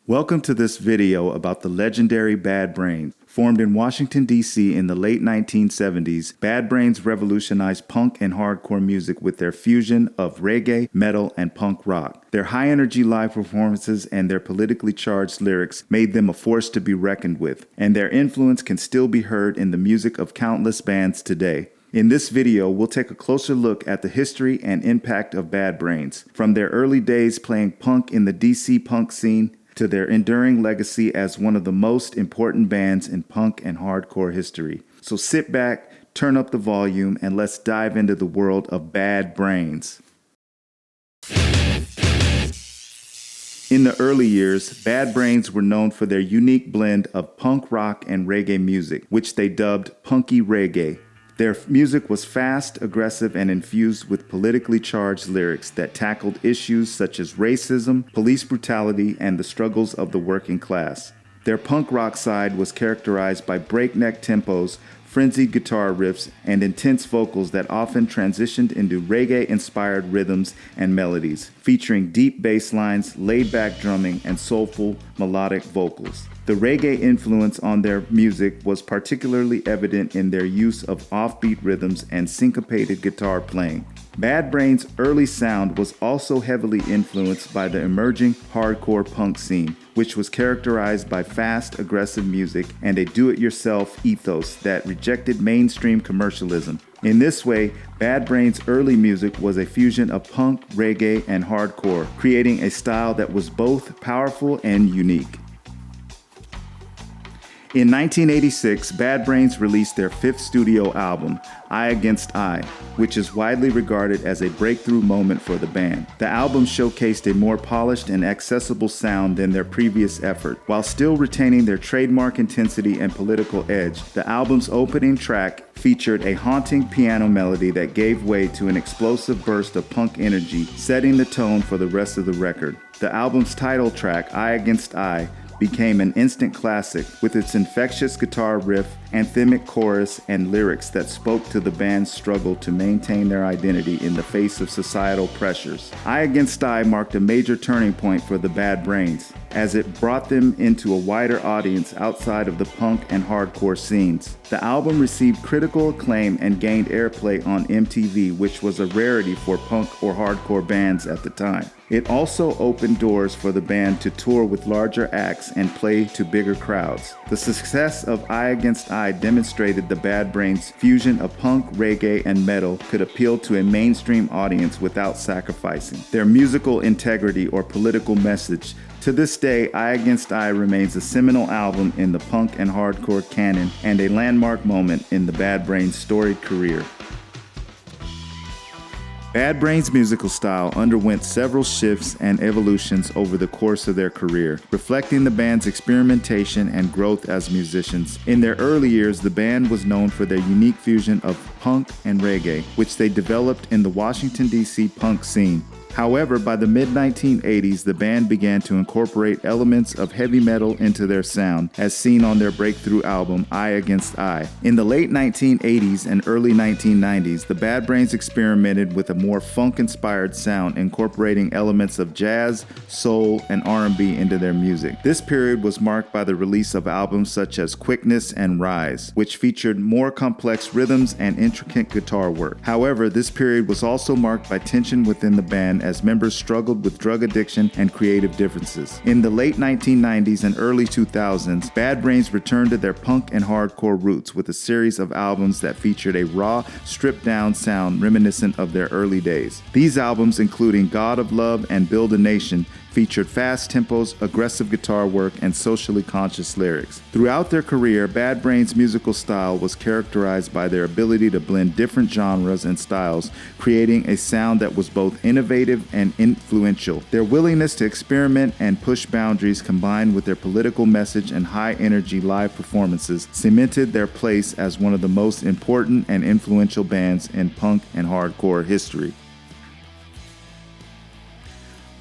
Welcome to this video about the legendary Bad Brains. Formed in Washington, D.C. in the late 1970s, Bad Brains revolutionized punk and hardcore music with their fusion of reggae, metal, and punk rock. Their high-energy live performances and their politically charged lyrics made them a force to be reckoned with, and their influence can still be heard in the music of countless bands today. In this video, we'll take a closer look at the history and impact of Bad Brains, from their early days playing punk in the DC punk scene to their enduring legacy as one of the most important bands in punk and hardcore history. So sit back, turn up the volume, and let's dive into the world of Bad Brains. In the early years, Bad Brains were known for their unique blend of punk rock and reggae music, which they dubbed punky reggae. Their music was fast, aggressive, and infused with politically charged lyrics that tackled issues such as racism, police brutality, and the struggles of the working class. Their punk rock side was characterized by breakneck tempos, frenzied guitar riffs, and intense vocals that often transitioned into reggae-inspired rhythms and melodies, featuring deep bass lines, laid-back drumming, and soulful, melodic vocals. The reggae influence on their music was particularly evident in their use of offbeat rhythms and syncopated guitar playing. Bad Brains' early sound was also heavily influenced by the emerging hardcore punk scene, which was characterized by fast, aggressive music and a do-it-yourself ethos that rejected mainstream commercialism. In this way, Bad Brains' early music was a fusion of punk, reggae, and hardcore, creating a style that was both powerful and unique. In 1986, Bad Brains released their fifth studio album, I Against I, which is widely regarded as a breakthrough moment for the band. The album showcased a more polished and accessible sound than their previous effort. While still retaining their trademark intensity and political edge, the album's opening track featured a haunting piano melody that gave way to an explosive burst of punk energy, setting the tone for the rest of the record. The album's title track, I Against I, became an instant classic with its infectious guitar riff, anthemic chorus, and lyrics that spoke to the band's struggle to maintain their identity in the face of societal pressures. I Against I marked a major turning point for the Bad Brains, as it brought them into a wider audience outside of the punk and hardcore scenes. The album received critical acclaim and gained airplay on MTV, which was a rarity for punk or hardcore bands at the time. It also opened doors for the band to tour with larger acts and play to bigger crowds. The success of I Against I demonstrated the Bad Brains' fusion of punk, reggae, and metal could appeal to a mainstream audience without sacrificing their musical integrity or political message. To this day, I Against I remains a seminal album in the punk and hardcore canon and a landmark moment in the Bad Brains' storied career. Bad Brains' musical style underwent several shifts and evolutions over the course of their career, reflecting the band's experimentation and growth as musicians. In their early years, the band was known for their unique fusion of punk and reggae, which they developed in the Washington, D.C. punk scene. However, by the mid-1980s, the band began to incorporate elements of heavy metal into their sound, as seen on their breakthrough album, I Against I. In the late 1980s and early 1990s, the Bad Brains experimented with a more funk-inspired sound, incorporating elements of jazz, soul, and R&B into their music. This period was marked by the release of albums such as Quickness and Rise, which featured more complex rhythms and intricate guitar work. However, this period was also marked by tension within the band as members struggled with drug addiction and creative differences. In the late 1990s and early 2000s, Bad Brains returned to their punk and hardcore roots with a series of albums that featured a raw, stripped-down sound reminiscent of their early days. These albums, including God of Love and Build a Nation, featured fast tempos, aggressive guitar work, and socially conscious lyrics. Throughout their career, Bad Brains' musical style was characterized by their ability to blend different genres and styles, creating a sound that was both innovative and influential. Their willingness to experiment and push boundaries, combined with their political message and high-energy live performances, cemented their place as one of the most important and influential bands in punk and hardcore history.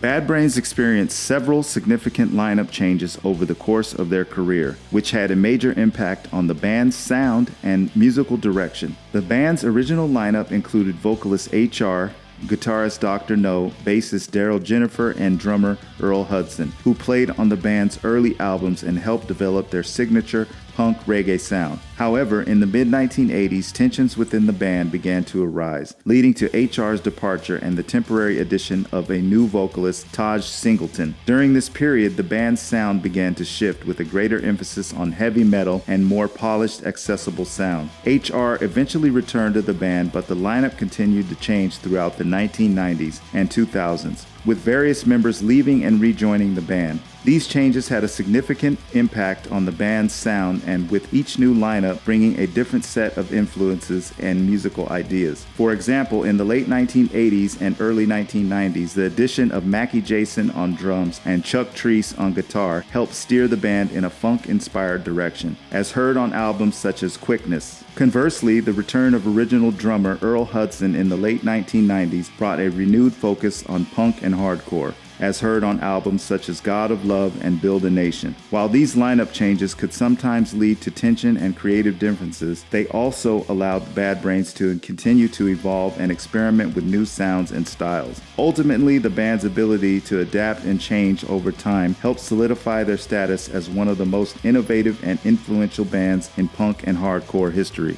Bad Brains experienced several significant lineup changes over the course of their career, which had a major impact on the band's sound and musical direction. The band's original lineup included vocalist HR, guitarist Dr. No, bassist Daryl Jennifer, and drummer Earl Hudson, who played on the band's early albums and helped develop their signature punk reggae sound. However, in the mid-1980s, tensions within the band began to arise, leading to HR's departure and the temporary addition of a new vocalist, Taj Singleton. During this period, the band's sound began to shift with a greater emphasis on heavy metal and more polished, accessible sound. HR eventually returned to the band, but the lineup continued to change throughout the 1990s and 2000s, with various members leaving and rejoining the band. These changes had a significant impact on the band's sound, and with each new lineup bringing a different set of influences and musical ideas. For example, in the late 1980s and early 1990s, the addition of Mackie Jason on drums and Chuck Treece on guitar helped steer the band in a funk-inspired direction, as heard on albums such as Quickness. Conversely, the return of original drummer Earl Hudson in the late 1990s brought a renewed focus on punk and hardcore, as heard on albums such as God of Love and Build a Nation. While these lineup changes could sometimes lead to tension and creative differences, they also allowed Bad Brains to continue to evolve and experiment with new sounds and styles. Ultimately, the band's ability to adapt and change over time helped solidify their status as one of the most innovative and influential bands in punk and hardcore history.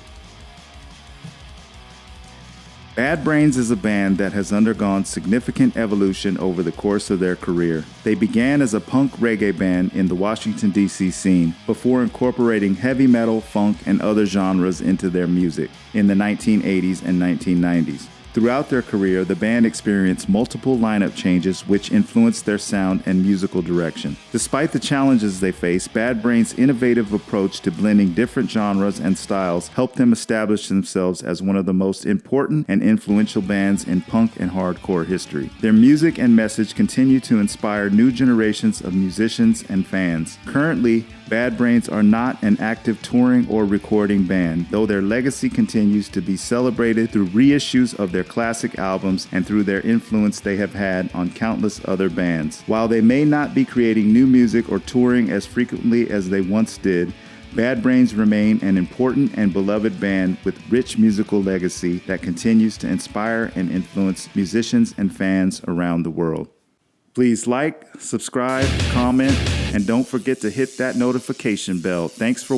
Bad Brains is a band that has undergone significant evolution over the course of their career. They began as a punk reggae band in the Washington, D.C. scene before incorporating heavy metal, funk, and other genres into their music in the 1980s and 1990s. Throughout their career, the band experienced multiple lineup changes which influenced their sound and musical direction. Despite the challenges they faced, Bad Brains' innovative approach to blending different genres and styles helped them establish themselves as one of the most important and influential bands in punk and hardcore history. Their music and message continue to inspire new generations of musicians and fans. Currently, Bad Brains are not an active touring or recording band, though their legacy continues to be celebrated through reissues of their classic albums and through their influence they have had on countless other bands. While they may not be creating new music or touring as frequently as they once did, Bad Brains remain an important and beloved band with rich musical legacy that continues to inspire and influence musicians and fans around the world. Please like, subscribe, comment, and don't forget to hit that notification bell. Thanks for